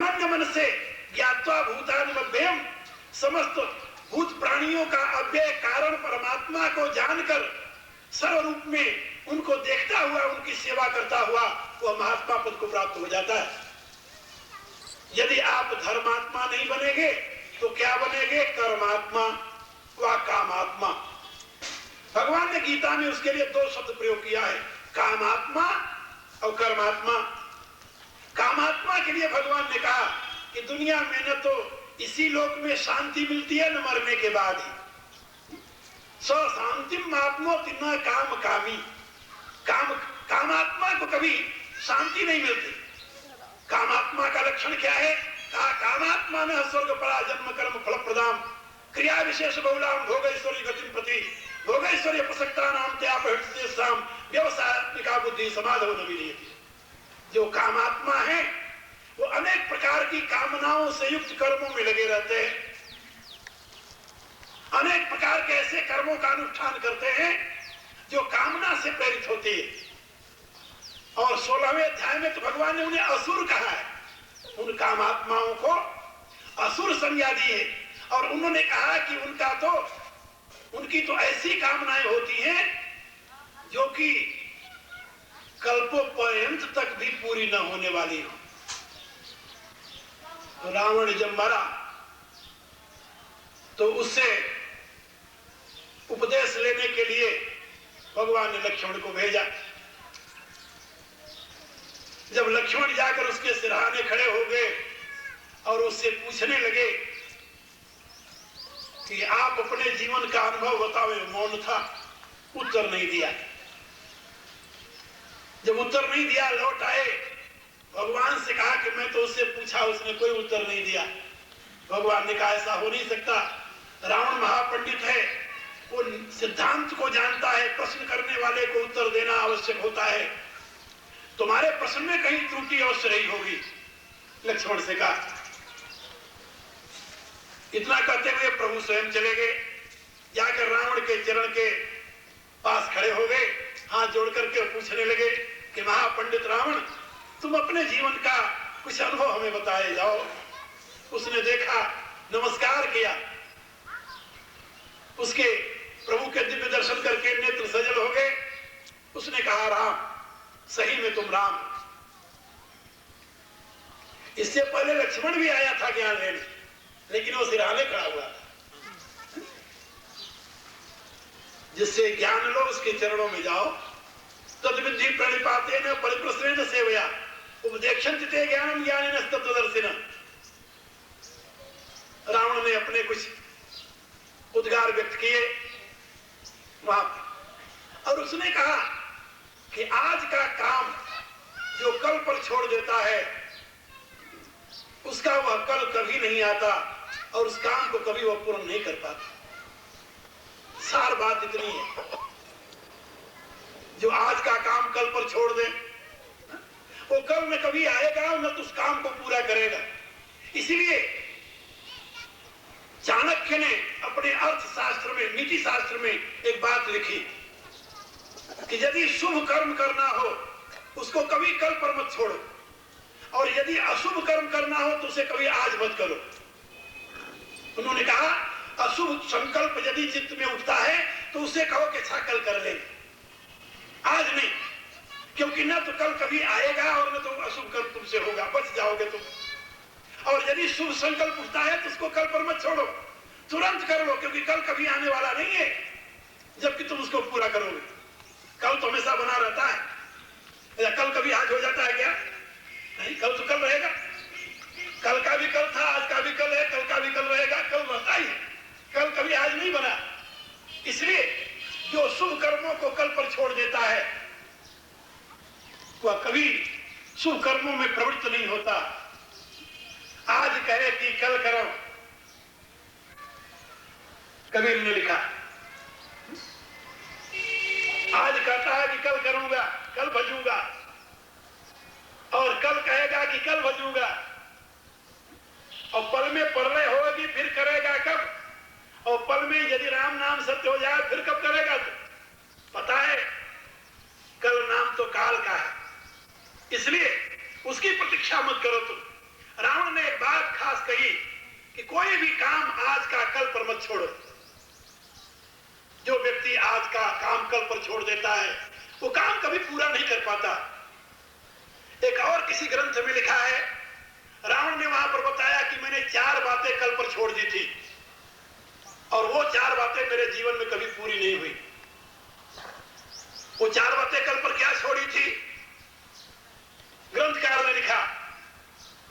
अनन्य मन से ज्ञात्वा भूतानुबद्धेयम्, समस्त भूत प्राणियों का अव्यय कारण परमात्मा को जानकर सर्व रूप में उनको देखता हुआ उनकी सेवा करता हुआ वह महात्मा पद को प्राप्त हो जाता है। यदि आप धर्मात्मा नहीं बनेंगे तो क्या बनेंगे? कर्मात्मा व कामात्मा। भगवान ने गीता में उसके लिए दो शब्द प्रयोग किया है, कामात्मा और कर्मात्मा। कामात्मा के लिए भगवान ने कहा कि दुनिया में न तो इसी लोक में शांति मिलती है न मरने के बाद ही। शांतिम आत्मोति न काम कामी। कामात्मा को कभी शांति नहीं मिलती। कामात्मा का लक्षण क्या है? कहा कामात्मा न स्वर्ग परा जन्म कर्म फल प्रदाम क्रिया विशेष बहुलाम भोगैश्वर्य गतिम प्रति भोगैश्वर्य प्रसक्ता नाम त्यापहृत्य साम व्यवसायिका बुद्धि समाधव न विधीयते। जो कामात्मा है वो अनेक प्रकार की कामनाओं से युक्त कर्मों में लगे रहते हैं, अनेक प्रकार के ऐसे कर्मों का अनुष्ठान करते हैं जो कामना से प्रेरित होती है। और 16वें अध्याय में तो भगवान ने उन्हें असुर कहा है, उन कामात्माओं को असुर संज्ञा दी है। और उन्होंने कहा कि उनकी तो ऐसी कामनाएं होती हैं जो कि कल्पोपर्यंत तक भी पूरी न होने वाली हो। तो रावण जब मरा तो उससे उपदेश लेने के लिए भगवान ने लक्ष्मण को भेजा। जब लक्ष्मण जाकर उसके सिरहाने खड़े हो गए और उससे पूछने लगे कि आप अपने जीवन का अनुभव बताओ, मौन था, उत्तर नहीं दिया। जब उत्तर नहीं दिया लौट आए, भगवान से कहा कि मैं तो उससे पूछा, उसने कोई उत्तर नहीं दिया। भगवान ने कहा ऐसा हो नहीं सकता, रावण महापंडित है, वो सिद्धांत को जानता है, प्रश्न करने वाले को उत्तर देना आवश्यक होता है, तुम्हारे प्रश्न में कहीं त्रुटि अवश्य रही होगी। लक्ष्मण से कहा। इतना कहते हुए प्रभु स्वयं चले गए, जाकर रावण के चरण के पास खड़े हो गए, हाथ जोड़ करके पूछने लगे कि महापंडित रावण, तुम अपने जीवन का कुछ अनुभव हमें बताए जाओ। उसने देखा, नमस्कार किया, उसके प्रभु के दिव्य दर्शन करके नेत्र सजल हो गए। उसने कहा राम, सही में तुम राम। इससे पहले लक्ष्मण भी आया था ज्ञान लेने, लेकिन वो सिरहाने खड़ा हुआ था। जिससे ज्ञान लो उसके चरणों में जाओ। तद्विद्धि प्रणिपातेन परिप्रश्नेन सेवया उपदेक्षन्ति ते ज्ञानम ज्ञानेन तत्त्वदर्शिनः। रावण ने अपने कुछ उद्गार व्यक्त किए वहां, और उसने कहा कि आज का काम जो कल पर छोड़ देता है उसका वह कल कभी नहीं आता और उस काम को कभी वह पूर्ण नहीं कर पाता। सार बात इतनी है, जो आज का काम कल पर छोड़ दे वो कल में कभी आएगा न तो उस काम को पूरा करेगा। इसीलिए चाणक्य ने अपने अर्थशास्त्र में, नीति शास्त्र में एक बात लिखी कि यदि शुभ कर्म करना हो उसको कभी कल पर मत छोड़ो, और यदि अशुभ कर्म करना हो तो उसे कभी आज मत करो। उन्होंने कहा अशुभ संकल्प यदि चित्त में उठता है तो उसे कहो कि अच्छा कल कर लेंगे, आज नहीं, क्योंकि न तो कल कभी आएगा और न तो अशुभ कर्म तुमसे होगा, बच जाओगे तुम। और यदि शुभ संकल्प उठता है तो उसको कल पर मत छोड़ो, तुरंत कर लो, क्योंकि कल कभी आने वाला नहीं है जबकि तुम उसको पूरा करोगे। कल तो हमेशा बना रहता है, या कल कभी आज हो जाता है क्या? नहीं, कल तो कल रहेगा। कल का भी कल था, आज का भी कल है, कल का भी कल रहेगा, कल रहता ही है, कल कभी आज नहीं बना। इसलिए जो शुभ कर्मों को कल पर छोड़ देता है वह कभी शुभ कर्मों में प्रवृत्त नहीं होता। आज कहे कि कल करो, कबीर ने लिखा, आज कहता है कि कल करूंगा, कल भजूंगा, और कल कहेगा कि कल भजूंगा, और पल में परलय होगी फिर करेगा कब, और पल में यदि राम नाम सत्य हो जाए फिर कब करेगा? तो पता है कल नाम तो काल का है, इसलिए उसकी प्रतीक्षा मत करो तुम। रावण छोड़ो। जो व्यक्ति आज का काम कल पर छोड़ देता है वो काम कभी पूरा नहीं कर पाता। एक और किसी ग्रंथ में लिखा है, रावण ने वहां पर बताया कि मैंने 4 बातें कल पर छोड़ दी थी और वो 4 बातें मेरे जीवन में कभी पूरी नहीं हुई। वो 4 बातें कल पर क्या छोड़ी थी? ग्रंथकार ने लिखा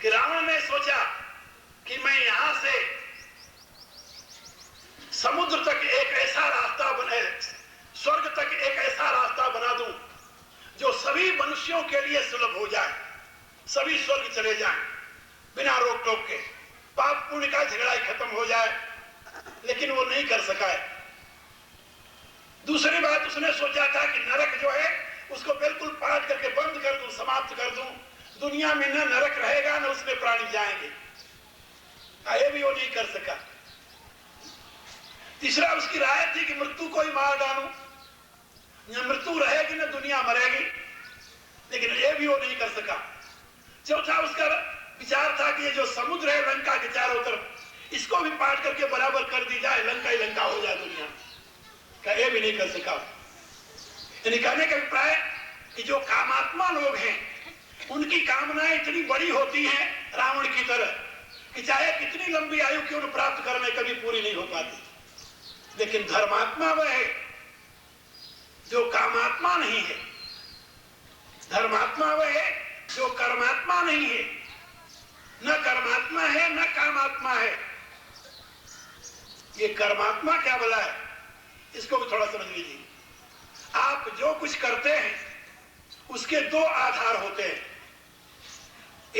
कि रावण ने सोचा कि मैं यहां से समुद्र तक एक ऐसा रास्ता बने, स्वर्ग तक एक ऐसा रास्ता बना दूं जो सभी मनुष्यों के लिए सुलभ हो जाए, सभी स्वर्ग चले जाएं बिना रोक टोक के, पाप पुण्य का झगड़ा खत्म हो जाए। लेकिन वो नहीं कर सका है। दूसरी बात उसने सोचा था कि नरक जो है उसको बिल्कुल पाट करके बंद कर दूं, समाप्त कर दूं, दुनिया में न नरक रहेगा न उसमें प्राणी जाएंगे। ये भी वो नहीं कर सका। तीसरा उसकी राय थी कि मृत्यु को ही मार डालूं, न मृत्यु रहेगी न दुनिया मरेगी, लेकिन ये भी वो नहीं कर सका। चौथा उसका विचार था कि ये जो समुद्र है लंका के चारों तरफ, इसको भी पाट करके बराबर कर दी जाए, लंका ही लंका हो जाए दुनिया का। ये भी नहीं कर सका। यानी कहने का अभिप्राय कि जो कामात्मा लोग हैं उनकी कामनाएं इतनी बड़ी होती हैं रावण की तरह कि चाहे कितनी लंबी आयु क्यों न प्राप्त करने कभी पूरी नहीं हो पाती। लेकिन धर्मात्मा वह है जो कामात्मा नहीं है, धर्मात्मा वह है जो कर्मात्मा नहीं है, न कर्मात्मा है न कामात्मा है। ये कर्मात्मा क्या बोला है इसको भी थोड़ा समझ लीजिए। आप जो कुछ करते हैं उसके 2 आधार होते हैं।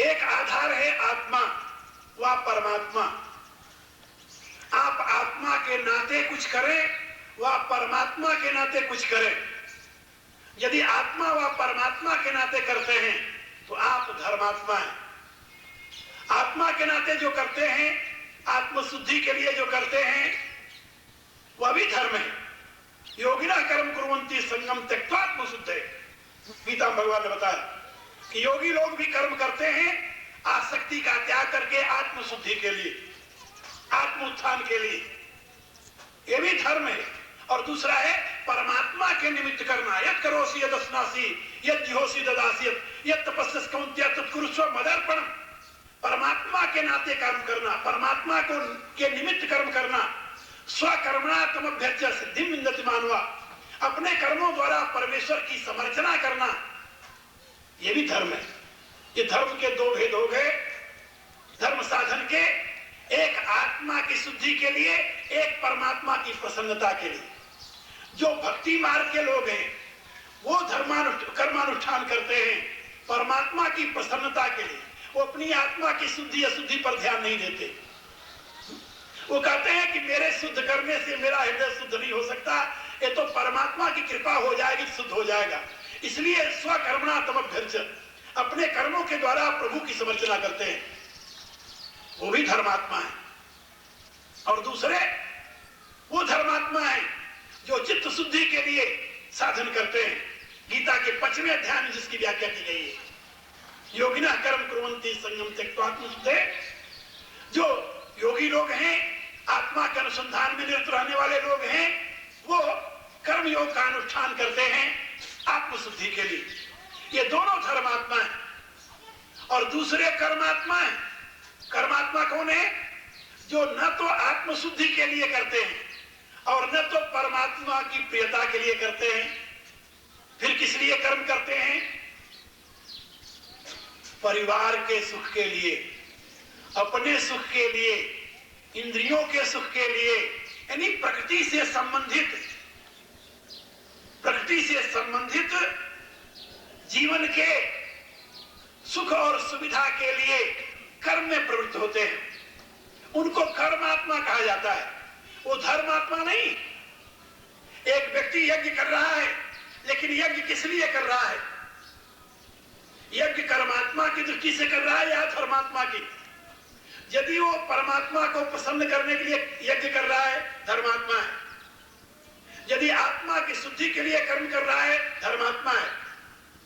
एक आधार है आत्मा व परमात्मा। आप आत्मा के नाते कुछ करें व परमात्मा के नाते कुछ करें। यदि आत्मा व परमात्मा के नाते करते हैं तो आप धर्मात्मा हैं। आत्मा के नाते जो करते हैं, आत्मशुद्धि के लिए जो करते हैं, वह भी धर्म है। योगिना कर्म कुर्वन्ति संगम त्यक्त्वा आत्मशुद्धे। गीता में भगवान ने बताया कि योगी लोग भी कर्म करते हैं आसक्ति का त्याग करके आत्मशुद्धि के लिए, आत्मोत्थान के लिए। यह भी धर्म है। और दूसरा है परमात्मा के निमित्त करना। यत् करोसि यदश्नासि यत् जिहोसि ददासि यत् तपस्यसि कौन्तेय तत्कुरुष्व मदर्पणम्। परमात्मा के नाते कर्म करना, परमात्मा को के निमित्त कर्म करना। स्वकर्मणा तमभ्यर्च्य सिद्धिं विन्दति मानवा। अपने कर्मों द्वारा परमेश्वर की समर्चना करना, यह भी धर्म है। ये धर्म के 2 भेद हो गए। धर्म साधन के, एक आत्मा की शुद्धि के लिए, एक परमात्मा की प्रसन्नता के लिए। जो भक्ति मार्ग के लोग हैं वो कर्मानुष्ठान करते हैं परमात्मा की प्रसन्नता के लिए। वो अपनी आत्मा की शुद्धि अशुद्धि पर ध्यान नहीं देते। वो कहते हैं कि मेरे शुद्ध करने से मेरा हृदय शुद्ध नहीं हो सकता, ये तो परमात्मा की कृपा हो जाएगी, शुद्ध हो जाएगा। इसलिए स्वकर्मणा तमभ्यर्च्य, अपने कर्मों के द्वारा प्रभु की समर्चना करते हैं, वो भी धर्मात्मा है। और दूसरे वो धर्मात्मा है जो चित्त शुद्धि के लिए साधन करते हैं। गीता के 5वें अध्याय में जिसकी व्याख्या की गई है, योगिना कर्म कुर्वन्ति संगम त्यक्त्वा आत्मशुद्धे। जो योगी लोग हैं, आत्मा के अनुसंधान में निरत रहने वाले लोग हैं, वो कर्म योग का अनुष्ठान करते हैं आत्मशुद्धि के लिए। ये दोनों धर्मात्मा है। और दूसरे कर्मात्मा है। कर्मात्मा कौन है? जो न तो आत्मशुद्धि के लिए करते हैं और न तो परमात्मा की प्रियता के लिए करते हैं। फिर किस लिए कर्म करते हैं? परिवार के सुख के लिए, अपने सुख के लिए, इंद्रियों के सुख के लिए। यानी प्रकृति से संबंधित जीवन के सुख और सुविधा के लिए कर्म में प्रवृत्त होते हैं। उनको कर्मात्मा कहा जाता है, वो धर्मात्मा नहीं। एक व्यक्ति यज्ञ कर रहा है, लेकिन यज्ञ किस लिए कर रहा है? यज्ञ कर्मात्मा की दृष्टि से कर रहा है या धर्मात्मा की? यदि वो परमात्मा को प्रसन्न करने के लिए यज्ञ कर रहा है, धर्मात्मा है। यदि आत्मा की शुद्धि के लिए कर्म कर रहा है, धर्मात्मा है।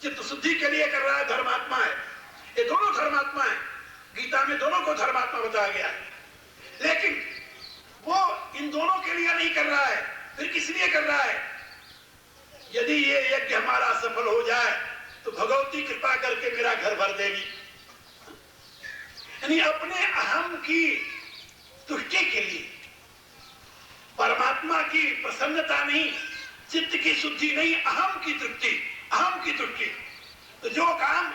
चित्त शुद्धि के लिए कर रहा है, धर्मात्मा है। ये दोनों धर्मात्मा है। गीता में दोनों को धर्मात्मा बताया गया है। लेकिन वो इन दोनों के लिए नहीं कर रहा है, फिर किस लिए कर रहा है? यदि ये यज्ञ हमारा सफल हो जाए तो भगवती कृपा करके मेरा घर भर देगी। यानी अपने अहम की तुष्टि के लिए, परमात्मा की प्रसन्नता नहीं, चित्त की शुद्धि नहीं, अहम की तृप्ति, अहम की तुष्टि। तो जो काम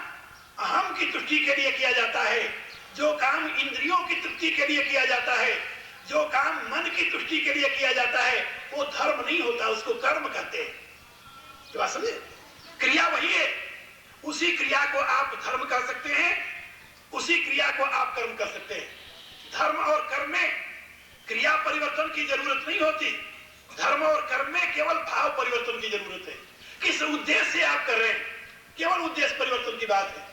अहम की तुष्टि के लिए किया जाता है, जो काम इंद्रियों की तृप्ति के लिए किया जाता है, जो काम मन की तुष्टि के लिए किया जाता है, वो धर्म नहीं होता, उसको कर्म कहते हैं। तो बात समझे? क्रिया वही है, उसी क्रिया को आप धर्म कर सकते हैं, उसी क्रिया को आप कर्म कर सकते हैं। धर्म और कर्म में क्रिया परिवर्तन की जरूरत नहीं होती, धर्म और कर्म में केवल भाव परिवर्तन की जरूरत है। किस उद्देश्य से आप कर रहे हैं, केवल उद्देश्य परिवर्तन की बात है।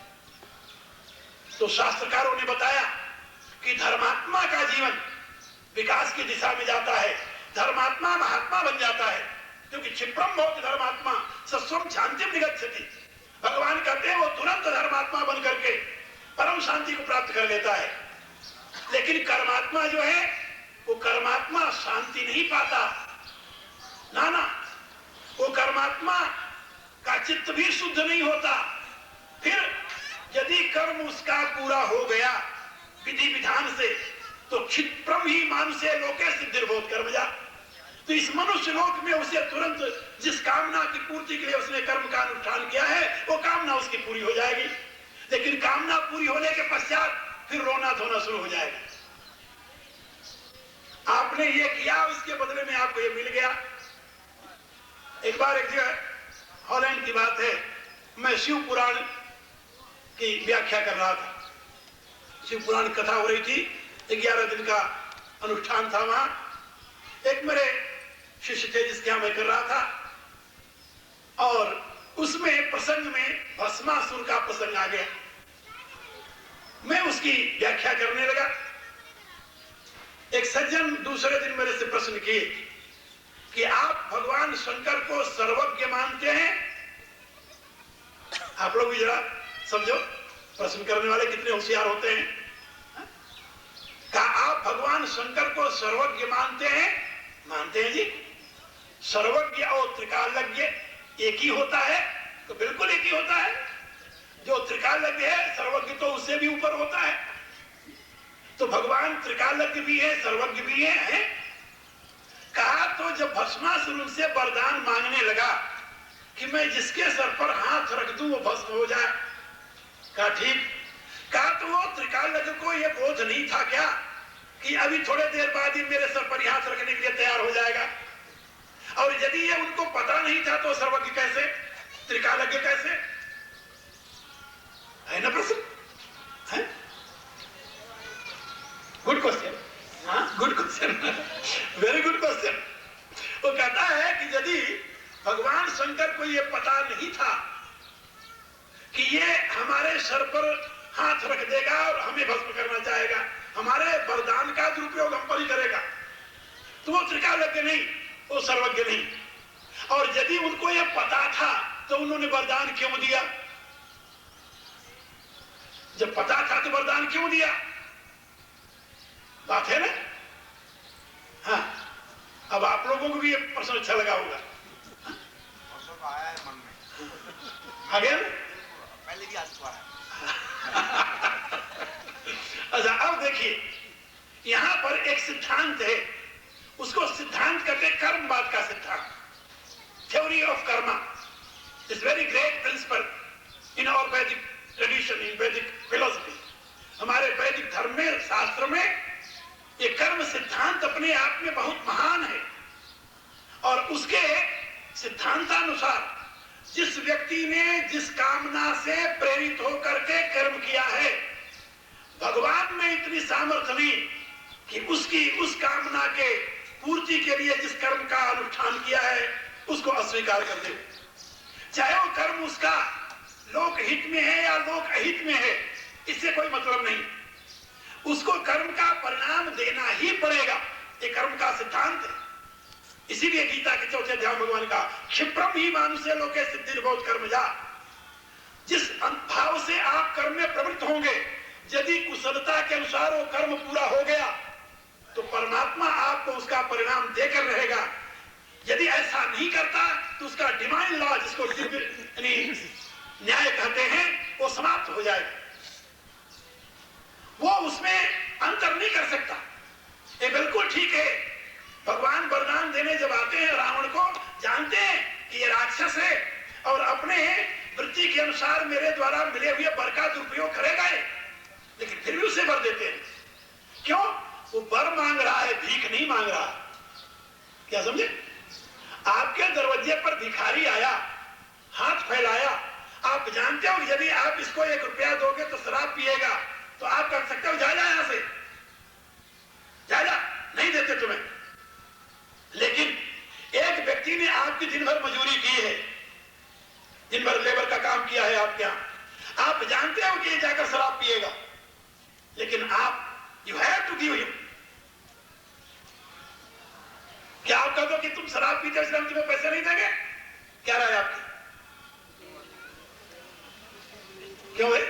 तो शास्त्रकारों ने बताया कि धर्मात्मा का जीवन विकास की दिशा में जाता है, धर्मात्मा महात्मा बन जाता है, क्योंकि क्षिप्रम भवति धर्मात्मा सस्वम शांतिम निगच्छति। भगवान कहते हैं वो तुरंत धर्मात्मा बन करके परम शांति को प्राप्त कर लेता है। लेकिन कर्मात्मा जो है, वो कर्मात्मा शांति नहीं पाता, ना ना, वो कर्मात्मा का चित्त भी शुद्ध नहीं होता। फिर यदि कर्म उसका पूरा हो गया विधि विधान से, तो क्षिप्रम ही मानुषे लोके सिद्धिर्भूत कर्मजा। तो इस मनुष्य लोक में उसे तुरंत जिस कामना की पूर्ति के लिए उसने कर्म का अनुष्ठान किया है, वो कामना उसकी पूरी हो जाएगी। लेकिन कामना पूरी होने के पश्चात फिर रोना धोना शुरू हो जाएगा। आपने ये किया, उसके बदले में आपको ये मिल गया। एक बार एक जगह हॉलैंड की बात है, मैं शिव पुराण की व्याख्या कर रहा था। शिव पुराण कथा हो रही थी, 11 दिन का अनुष्ठान था वहां। एक मेरे शिष्य थे जिसके यहां मैं कर रहा था, और उसमें प्रसंग में भस्मासुर का प्रसंग आ गया। मैं उसकी व्याख्या करने लगा। एक सज्जन दूसरे दिन मेरे से प्रश्न किए कि आप भगवान शंकर को सर्वज्ञ मानते हैं? आप लोग भी जरा समझो, प्रश्न करने वाले कितने होशियार होते हैं। क्या आप भगवान शंकर को सर्वज्ञ मानते हैं? मानते हैं जी। सर्वज्ञ और त्रिकालज्ञ एक ही होता है? तो बिल्कुल एक ही होता है। जो त्रिकालज्ञ है, सर्वज्ञ तो उससे भी ऊपर होता है। तो भगवान त्रिकालज्ञ भी है, सर्वज्ञ भी है। कहा तो जब भस्मासुर उनसे वरदान मांगने लगा कि मैं जिसके सर पर हाथ रख दूं वो भस्म हो जाए, कहा ठीक। कहा तो वो त्रिकालज्ञ को ये बोध नहीं था क्या कि अभी थोड़े देर बाद ही मेरे सर पर हाथ रखने के लिए तैयार हो जाएगा? और यदि ये उनको पता नहीं था तो सर्वज्ञ कैसे, त्रिकालज्ञ कैसे? है ना प्रश्न? है? Good question. हाँ, good question, very good question. वो कहता है कि यदि भगवान शंकर को ये पता नहीं था कि ये हमारे सर पर हाथ रख देगा और हमें भस्म करना चाहेगा, हमारे वरदान का दुरुपयोग हम पर ही करेगा, तो वो त्रिकालज्ञ नहीं, वो सर्वज्ञ नहीं। और यदि उनको ये पता था तो उन्होंने वरदान क्यों दिया? जब पता था तो वरदान क्यों दिया? बात है ना? हाँ, अब आप लोगों को भी ये प्रश्न अच्छा लगा होगा। आया है मन में, आ गया ना? पहले भी आज हुआ है। अच्छा, अब देखिए, यहां पर एक सिद्धांत है, उसको सिद्धांत कहते हैं कर्मवाद का सिद्धांत, theory of karma. It's very great principle in our Vedic tradition, in Vedic philosophy. हमारे वैदिक धर्म में, शास्त्र में ये कर्म सिद्धांत अपने आप में बहुत महान है। और उसके सिद्धांतानुसार जिस व्यक्ति ने जिस कामना से प्रेरित होकर के कर्म किया है, भगवान में इतनी सामर्थ्य नहीं कि उसकी उस कामना के पूर्ति के लिए जिस कर्म का अनुष्ठान किया है उसको अस्वीकार कर दे। चाहे वो कर्म उसका लोक हित में है या लोक अहित में है, इससे कोई मतलब नहीं, उसको कर्म का परिणाम देना ही पड़ेगा। ये कर्म का सिद्धांत है। इसीलिए गीता के 4थे अध्याय भगवान का क्षिप्रम ही मानुषे लोके सिद्धिर्भूत कर्मजा। जिस भाव से आप कर्म में प्रवृत्त होंगे, यदि कुशलता के अनुसार वो कर्म पूरा हो गया तो परमात्मा आपको यदि ऐसा नहीं करता तो उसका डिवाइन लॉ, जिसको न्याय कहते हैं, वो समाप्त हो जाएगा। वो उसमें अंतर नहीं कर सकता। ये बिल्कुल ठीक है। भगवान वरदान देने जब आते हैं रावण को, जानते हैं कि ये राक्षस है और अपने वृत्ति के अनुसार मेरे द्वारा मिले हुए वर का दुरुपयोग करेगा, लेकिन फिर भी उसे वर देते हैं। क्यों? वो वर मांग रहा है, भीख नहीं मांग रहा। क्या समझे? आपके दरवाजे पर भिखारी आया, हाथ फैलाया, आप जानते हो यदि आप इसको 1 रुपया दोगे तो शराब पिएगा, तो आप कर सकते हो जा यहां से, जा, नहीं देते तुम्हें। लेकिन एक व्यक्ति ने आपकी दिन भर मजूरी की है, दिन भर लेबर का काम किया है आपके यहां, आप जानते हो कि ये जाकर शराब पिएगा, लेकिन आप you have to give him. क्या आप कह दो कि तुम शराब पीते हो इसलिए हम तुम्हें पैसे नहीं देंगे? क्या राय आपकी? क्यों भाई?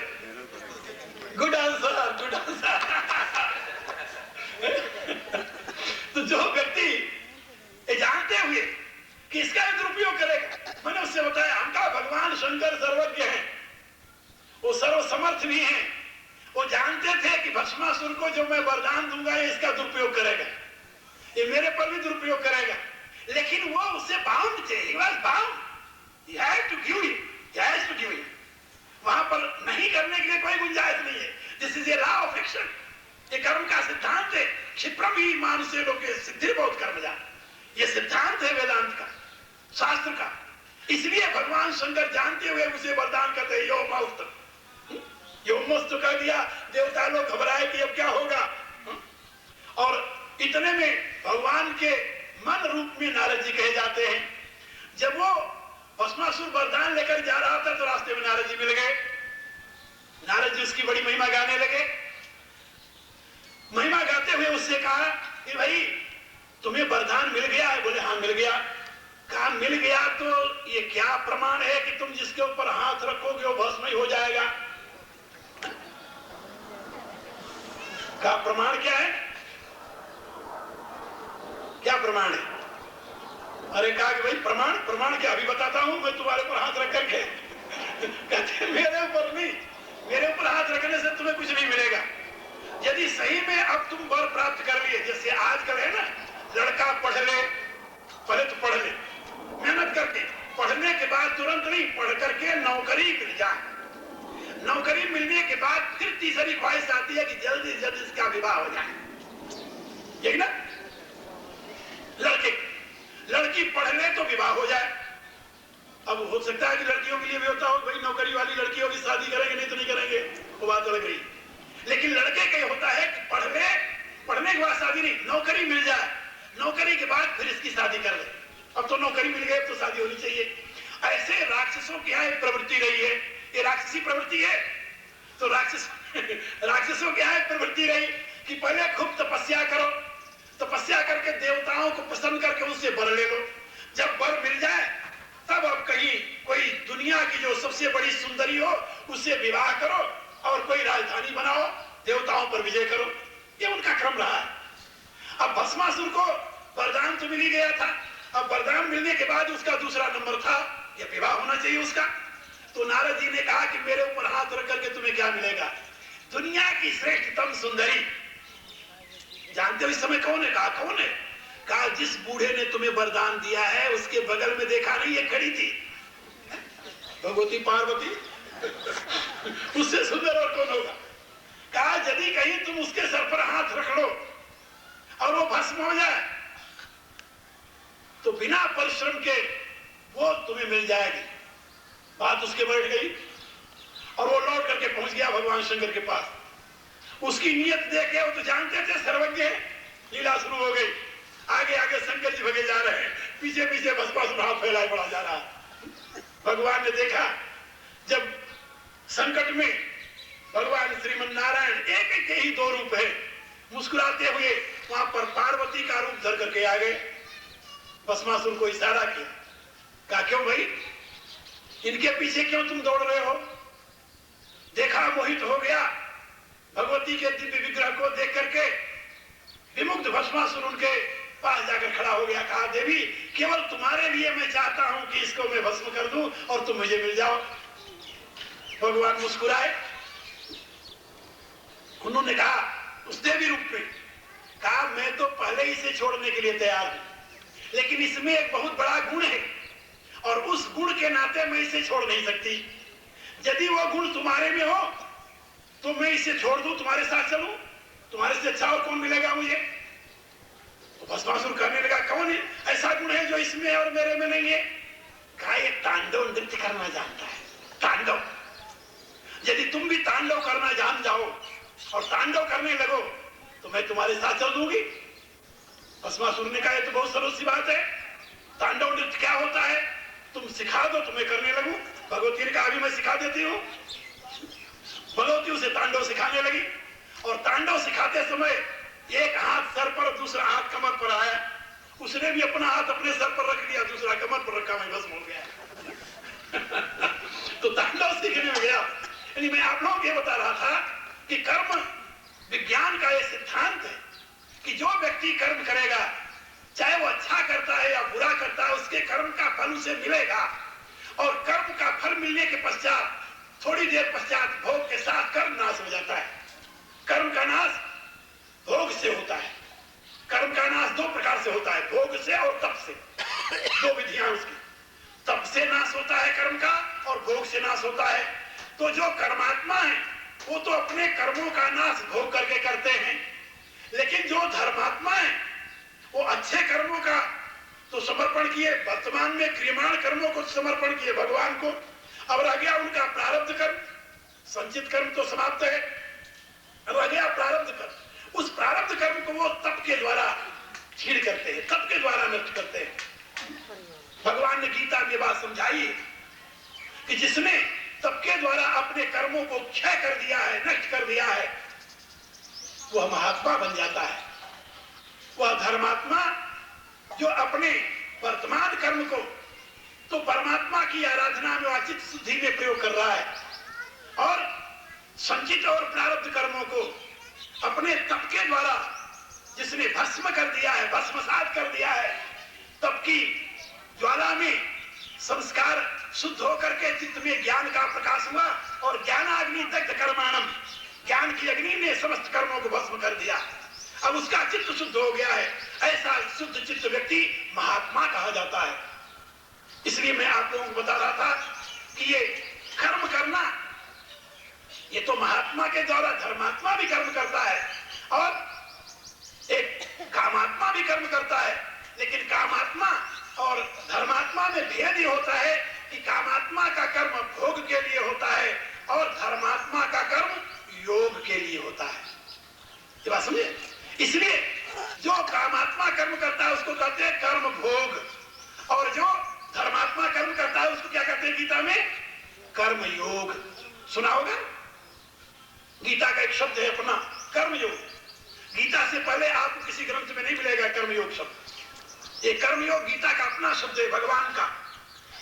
Good answer, good answer. तो जो व्यक्ति ये जानते हुए कि इसका दुरुपयोग करेगा, मैंने उससे बताया, हमका भगवान शंकर सर्वज्ञ है, वो सर्वसमर्थ भी हैं। वो जानते थे कि भस्मासुर को जो मैं वरदान दूंगा ये इसका दुरुपयोग करेगा, ये मेरे पर भी दुरुपयोग करेगा, लेकिन वो उससे बाउंड थे। He was bound. He had to give him. He has to give him. वहां पर नहीं करने के लिए कोई गुंजाइश नहीं है। This is a law of action. ये कर्म का सिद्धांत है। क्षिप्रम ही मानुषे लोके सिद्धि बहुत कर्म जा, ये सिद्धांत है वेदांत का, शास्त्र का। इसलिए भगवान शंकर जानते हुए उसे वरदान करते हैं, योमस्त कह दिया, देवता लोग घबराए कि अब क्या होगा। और इतने में भगवान के मन रूप में नारद जी कहे जाते हैं। जब वो भस्मासुर वरदान लेकर जा रहा था तो रास्ते में नारद जी मिल गए। नारद जी उसकी बड़ी महिमा गाने लगे। महिमा गाते हुए उससे कहा कि भाई तुम्हें वरदान मिल गया है? बोले हाँ मिल गया। कहा मिल गया तो ये क्या प्रमाण है कि तुम जिसके ऊपर हाथ रखोगे वो भस्म ही हो जाएगा? का प्रमाण क्या है? क्या प्रमाण है? अरे कहा कि भाई प्रमाण क्या? अभी बताता हूं मैं तुम्हारे ऊपर हाथ रख करके। कहते मेरे ऊपर नहीं, मेरे ऊपर हाथ रखने से तुम्हें कुछ नहीं मिलेगा। यदि सही में अब तुम वर प्राप्त कर लिए, जैसे आजकल है ना, लड़का पढ़ ले, पहले तो पढ़ ले, मेहनत करके, पढ़ने के बाद तुरंत नहीं, पढ़ करके नौकरी मिल जाए, नौकरी मिलने के बाद फिर तीसरी ख्वाहिश आती है कि जल्दी जल्दी इसका विवाह हो जाए, यही ना? लड़की पढ़ ले तो विवाह हो जाए। अब हो सकता है कि लड़कियों के लिए भी होता हो, भाई नौकरी वाली लड़की होगी शादी करेंगे, नहीं तो नहीं करेंगे, वो बात अलग रही। लेकिन लड़के का होता है कि पढ़ ले, पढ़ने के बाद शादी नहीं, नौकरी मिल जाए, नौकरी के बाद फिर इसकी शादी कर ले। अब तो नौकरी मिल गई तो शादी होनी चाहिए। ऐसे राक्षसों की यहाँ एक प्रवृत्ति रही है, ये राक्षसी प्रवृत्ति है। तो राक्षसों की यहाँ एक प्रवृत्ति रही कि पहले खूब तपस्या करो, तपस्या करके देवताओं को पसंद करके उनसे वर ले लो। जब वर मिल जाए तब अब कहीं कोई दुनिया की जो सबसे बड़ी सुंदरी हो उससे विवाह करो और कोई राजधानी बनाओ, देवताओं पर विजय करो। ये उनका क्रम रहा है। अब भस्मासुर को वरदान तो मिल ही गया था, अब वरदान मिलने के बाद उसका दूसरा नंबर था ये विवाह होना चाहिए उसका। तो नारद जी ने कहा कि मेरे ऊपर हाथ रख करके तुम्हें क्या मिलेगा? दुनिया की श्रेष्ठतम सुंदरी। जानते हो इस समय कौन है? कहा कौन है? कहा जिस बूढ़े ने तुम्हें वरदान दिया है उसके बगल में देखा नहीं, ये खड़ी थी भगवती पार्वती। उससे सुंदर और कौन होगा? कहा यदि कहीं तुम उसके सर पर हाथ रख लो और वो भस्म हो जाए तो बिना परिश्रम के वो तुम्हें मिल जाएगी। बात उसके बैठ गई और वो लौट करके पहुंच गया भगवान शंकर के पास। उसकी नियत देखे, वो तो जानते थे सर्वज्ञ है। लीला शुरू हो गई, आगे आगे शंकर जी भगे जा रहे हैं, पीछे पीछे भस्मासुर हाथ फैलाए पड़ा जा रहा है। भगवान ने देखा जब संकट में भगवान श्रीमन नारायण एक के ही दो रूप है, मुस्कुराते हुए वहां पर पार्वती का रूप धर करके आ गए। भस्मासुर को इशारा किया, कहा क्यों भाई इनके पीछे क्यों तुम दौड़ रहे हो? देखा मोहित हो गया भगवती के दिव्य विग्रह को देख करके। विमुक्त भस्मासुर उनके पास जाकर खड़ा हो गया, कहा देवी केवल तुम्हारे लिए मैं चाहता हूं कि इसको मैं भस्म कर दूं और तुम मुझे मिल जाओ। भगवान मुस्कुराए। उन्होंने कहा, उस देवी रूप में कहा, मैं तो पहले ही से छोड़ने के लिए तैयार हूं, लेकिन इसमें एक बहुत बड़ा गुण है और उस गुण के नाते मैं इसे छोड़ नहीं सकती। यदि वो गुण तुम्हारे में हो तो मैं इसे छोड़ दूं, तुम्हारे साथ चलूं, तुम्हारे से अच्छा और कौन मिलेगा मुझे? तो भस्मासुर कहने लगा, कौन है ऐसा गुण है जो इसमें और मेरे में नहीं है? कहा, ये तांडव नृत्य करना जानता है। तांडव, यदि तुम भी तांडव करना जान जाओ और तांडव करने लगो तो मैं तुम्हारे साथ चल दूंगी। भस्मासुर ने कहा, ये तो बहुत सरल सी बात है, तांडव नृत्य क्या होता है, तुम सिखा दो तो मैं करने लगूं। भगवती ने कहा, अभी मैं सिखा देती हूँ। भगवती उसे तांडव सिखाने लगी और तांडव सिखाते समय एक हाथ सर पर, दूसरा हाथ कमर पर आया। उसने भी अपना हाथ अपने सर पर रख लिया, दूसरा कमर पर रखा, मैं भस्म हो गया। तो तांडव सीखने में गया। यानी मैं आप लोगों को ये बता रहा था कि कर्म विज्ञान का यह सिद्धांत है कि जो व्यक्ति कर्म करेगा, चाहे वो अच्छा करता है या बुरा करता है, उसके कर्म का फल उसे मिलेगा। और कर्म का फल मिलने के पश्चात थोड़ी देर पश्चात भोग के साथ कर्म नाश हो जाता है। कर्म का नाश भोग से होता है। कर्म का नाश दो प्रकार से होता है, भोग से और तप से। दो विधियां उसकी, तप से नाश होता है कर्म का और भोग से नाश होता है। तो जो कर्मात्मा है वो तो अपने कर्मों का नाश भोग करके करते हैं, लेकिन जो धर्मात्मा है वो अच्छे कर्मों का तो समर्पण किए, वर्तमान में क्रियमाण कर्मों को समर्पण किए भगवान को। अब रह गया उनका प्रारब्ध कर्म, संचित कर्म तो समाप्त है, अब रह गया प्रारब्ध कर्म। उस प्रारब्ध कर्म को वो तप के द्वारा क्षीण करते हैं, तप के द्वारा नष्ट करते हैं। भगवान ने गीता में बात समझाई है कि जिसने तप के द्वारा अपने कर्मों को क्षय कर दिया है, नष्ट कर दिया है, वह महात्मा बन जाता है। वह धर्मात्मा जो अपने वर्तमान कर्म को तो परमात्मा की आराधना में वाचित शुद्धि में प्रयोग कर रहा है और संचित और प्रारब्ध कर्मों को अपने तप के द्वारा जिसने भस्म कर दिया है, भस्मसात कर दिया है, तप की ज्वाला में संस्कार शुद्ध होकर के चित्त में ज्ञान का प्रकाश हुआ और ज्ञानाग्नि दग्ध कर्माणम, ज्ञान की अग्नि ने समस्त कर्मों को भस्म कर दिया। अब उसका चित्त शुद्ध हो गया है। ऐसा शुद्ध चित्त व्यक्ति महात्मा कहा जाता है। इसलिए मैं आप लोगों को बता रहा था कि ये कर्म करना, ये तो महात्मा के द्वारा धर्मात्मा भी कर्म करता है और एक कामात्मा भी कर्म करता है, लेकिन कामात्मा और धर्मात्मा में भेद ही होता है कि कामात्मा का कर्म भोग के लिए होता है और धर्मात्मा का कर्म योग के लिए होता है। ये बात समझे? इसलिए जो कामात्मा कर्म करता है उसको कहते हैं कर्म भोग और जो धर्मात्मा कर्म करता है उसको क्या कहते हैं गीता में? कर्म योग। सुना होगा, गीता का एक शब्द है अपना, कर्म योग। गीता से पहले आपको किसी ग्रंथ में नहीं मिलेगा कर्मयोग शब्द। ये कर्मयोग गीता का अपना शब्द है, भगवान का।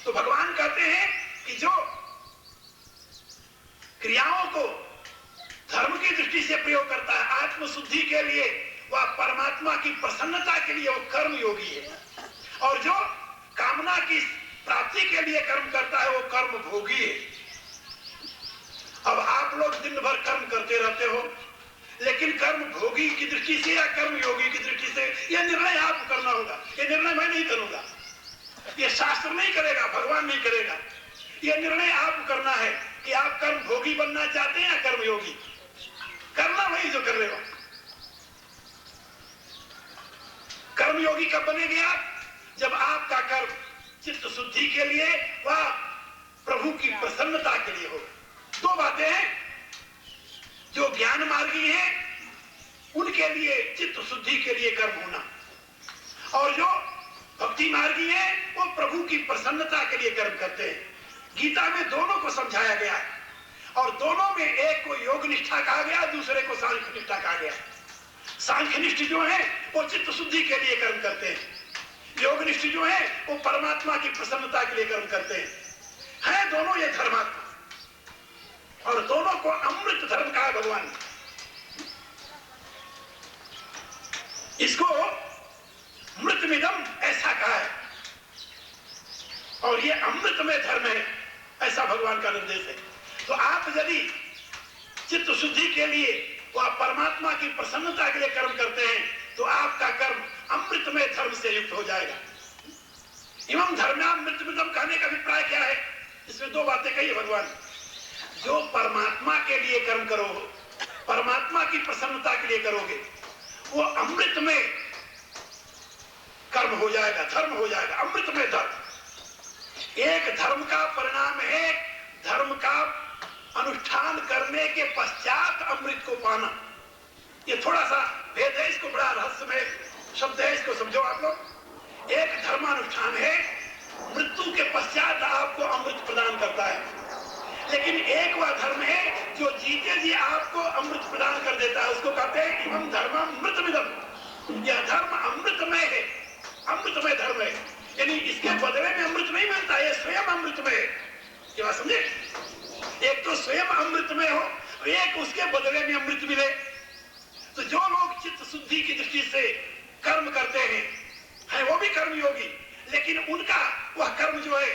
तो भगवान कहते हैं कि जो क्रियाओं को धर्म की दृष्टि से प्रयोग करता है आत्मशुद्धि के लिए, वह परमात्मा की प्रसन्नता के लिए वो कर्म योगी है। और जो कामना की प्राप्ति के लिए कर्म करता है वो कर्म भोगी है। अब आप लोग दिन भर कर्म करते रहते हो, लेकिन कर्म भोगी की दृष्टि से या कर्म योगी की दृष्टि से यह निर्णय आपको करना होगा। यह निर्णय मैं नहीं करूंगा, यह शास्त्र नहीं करेगा, भगवान नहीं करेगा। यह निर्णय आपको करना है कि आप कर्म भोगी बनना चाहते हैं या कर्म योगी। करना वही जो कर रहे हो। कर्मयोगी कब बनेंगे आप? जब आपका कर्म चित्त शुद्धि के लिए व प्रभु की प्रसन्नता के लिए हो। दो बातें हैं, जो ज्ञान मार्गी हैं उनके लिए चित्त शुद्धि के लिए कर्म होना, और जो भक्ति मार्गी है वो प्रभु की प्रसन्नता के लिए कर्म करते हैं। गीता में दोनों को समझाया गया है और दोनों में एक को योग निष्ठा कहा गया, दूसरे को सांख्य निष्ठा कहा गया। सांख्य निष्ठ जो है वो चित्त शुद्धि के लिए कर्म करते हैं, योग निष्ठ जो है वो परमात्मा की प्रसन्नता के लिए कर्म करते हैं। दोनों ये धर्मात्मा और दोनों को अमृत धर्म कहा है भगवान ने। इसको मृतमिदम ऐसा कहा है और ये अमृतमय धर्म है, ऐसा भगवान का निर्देश है। तो आप यदि चित्त शुद्धि के लिए वह परमात्मा की प्रसन्नता के लिए कर्म करते हैं तो आपका कर्म अमृतमय धर्म से युक्त हो जाएगा। एवं धर्मामृतमिदम कहने का अभिप्राय क्या है? इसमें दो बातें कही है भगवान। जो परमात्मा के लिए कर्म करो, परमात्मा की प्रसन्नता के लिए करोगे, वो अमृतमय कर्म हो जाएगा, धर्म हो जाएगा, अमृतमय धर्म। एक धर्म का परिणाम है धर्म का अनुष्ठान करने के पश्चात अमृत को पाना। ये थोड़ा सा भेद है, इसको बड़ा रहस्यमय शब्द है, इसको समझो आप लोग। एक धर्मानुष्ठान है मृत्यु के पश्चात आपको अमृत प्रदान करता है, लेकिन एक वह धर्म है जो जीते जी आपको अमृत प्रदान कर देता है, उसको कहते हैं इमं धर्ममृतमिदम्। यह धर्म अमृतमय है, अमृतमय धर्म है, यानी इसके बदले में अमृत नहीं मिलता, ये स्वयं अमृतमय है। ये बात समझे? एक तो स्वयं अमृतमय हो, एक उसके बदले में अमृत मिले। तो जो लोग चित्त शुद्धि की दृष्टि से कर्म करते हैं वो भी कर्मयोगी, लेकिन उनका वह कर्म जो है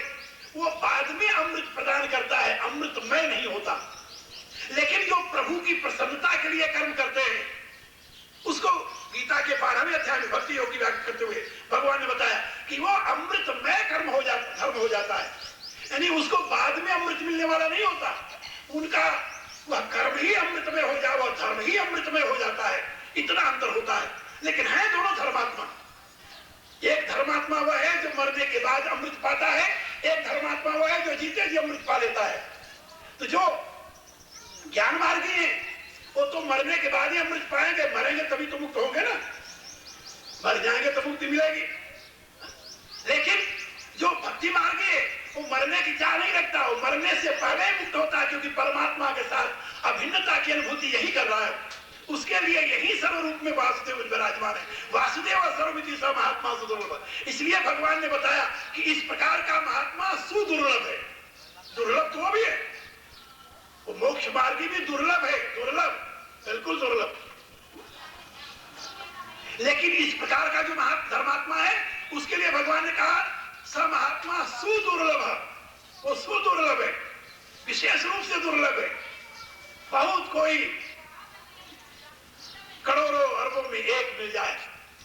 वो बाद में अमृत प्रदान करता है, अमृतमय नहीं होता। लेकिन जो प्रभु की प्रसन्नता के लिए कर्म करते हैं उसको गीता के 12वें अध्याय में भक्ति योग की व्याख्या करते हुए भगवान ने बताया कि वो अमृतमय कर्म हो जाता, धर्म हो जाता है, यानी उसको बाद में अमृत मिलने वाला नहीं होता। उनका वह कर्म ही अमृतमय हो जाए, वह धर्म ही अमृतमय हो जाता है, इतना अंतर होता है। लेकिन है दोनों धर्मात्मा। एक धर्मात्मा वह है जो मरने के बाद अमृत पाता है, एक धर्मात्मा वह है जो जीते जी अमृत पा लेता है। तो जो ज्ञान मार्गी है वो तो मरने के बाद ही अमृत पाएंगे, मरेंगे तभी तो मुक्त होंगे ना, मर जाएंगे तो मुक्ति मिलेगी। लेकिन जो भक्ति मार्गी है वो मरने की चाह नहीं रखता, वो मरने से पहले ही मुक्त होता है, क्योंकि परमात्मा के साथ अभिन्नता की अनुभूति यही कर रहा है। उसके लिए यही सर्वरूप में वासुदेव विराजमान है। वासुदेव सर्वविधि स महात्मा सुदुर्लभ। इसलिए भगवान ने बताया कि इस प्रकार का महात्मा सुदुर्लभ है। दुर्लभ तो वो भी है, वो मोक्ष मार्गी भी दुर्लभ है, दुर्लभ, बिल्कुल दुर्लभ। लेकिन इस प्रकार का जो धर्मात्मा है उसके लिए भगवान ने कहा स महात्मा सुदुर्लभ, वो सुदुर्लभ है, विशेष रूप से दुर्लभ है। बहुत कोई करोड़ों अरबों में एक मिल जाए,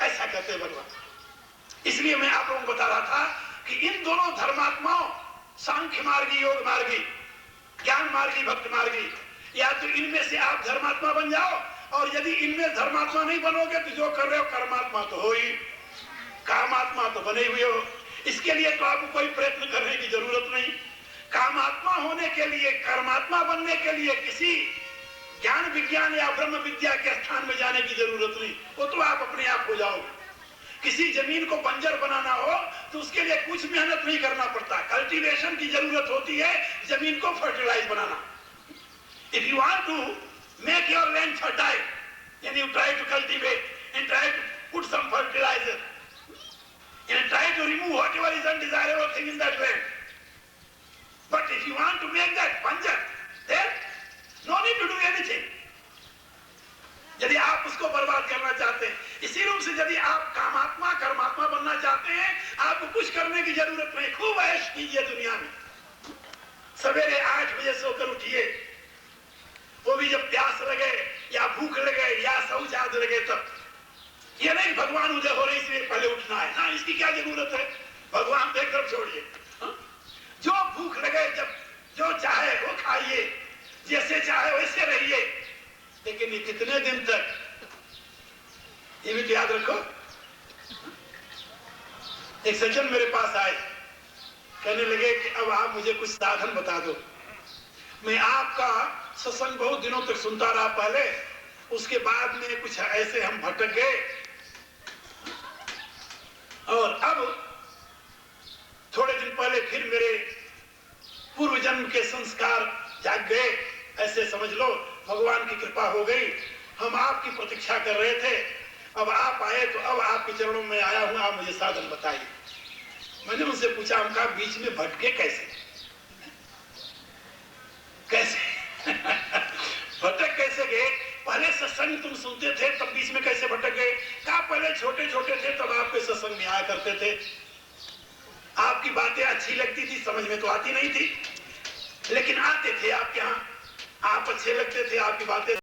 ऐसा कहते हैं भगवान। इसलिए मैं आप लोगों को बता रहा था कि इन दोनों धर्मात्माओं, सांख्य मार्गी, योग मार्गी, ज्ञान मार्गी, भक्ति मार्गी, या तो इनमें से आप धर्मात्मा बन जाओ, और यदि इनमें धर्मात्मा नहीं बनोगे तो जो कर रहे हो कर्मात्मा तो हो ही, कामात्मा तो बने हुए हो। इसके लिए तो आपको कोई प्रयत्न करने की जरूरत नहीं। कामात्मा होने के लिए, कर्मात्मा बनने के लिए किसी ज्ञान विज्ञान या ब्रह्म विद्या के स्थान में जाने की जरूरत नहीं, वो तो आप अपने आप हो जाओगे। किसी जमीन को बंजर बनाना हो तो उसके लिए कुछ मेहनत नहीं करना पड़ता, कल्टीवेशन की जरूरत होती है जमीन को फर्टिलाइज बनाना। If you want to make your land fertile, then you try to cultivate and try to put some fertilizer and try to remove whatever is undesirable thing in that land. But if you want to make that banjar, then no need to do anything. यदि आप उसको बर्बाद करना चाहते हैं, इसी रूप से यदि आप कामात्मा कर्मात्मा बनना चाहते हैं, आपको कुछ करने की जरूरत नहीं। खूब ऐश कीजिए दुनिया में, सवेरे 8 बजे सोकर उठिए, वो भी जब प्यास लगे या भूख लगे या शौच आदि लगे तब। ये नहीं भगवान उदय हो रहे इसलिए पहले उठना है ना, इसकी क्या जरूरत है। भगवान देख कर छोड़िए, जो भूख लगे जब जो चाहे वो खाइए, जैसे चाहे वैसे रहिए। लेकिन ये कितने दिन तक, ये भी तो याद रखो। एक सज्जन मेरे पास आए, कहने लगे कि अब आप मुझे कुछ साधन बता दो। मैं आपका सत्संग बहुत दिनों तक सुनता रहा पहले, उसके बाद में कुछ ऐसे हम भटक गए, और अब थोड़े दिन पहले फिर मेरे पूर्व जन्म के संस्कार जाग गए, ऐसे समझ लो भगवान की कृपा हो गई। हम आपकी प्रतीक्षा कर रहे थे, अब आप आए तो अब आपके चरणों में आया हूं, आप मुझे साधन बताइए। मैंने उनसे पूछा, हम कहा बीच में भटके कैसे कैसे भटक कैसे गए? पहले सत्संग तुम सुनते थे तब बीच में कैसे भटक गए? कहा पहले छोटे छोटे थे तब आपके सत्संग में आया करते थे, आपकी बातें अच्छी लगती थी, समझ में तो आती नहीं थी, लेकिन आते थे आप यहाँ, आप अच्छे लगते थे, आपकी बातें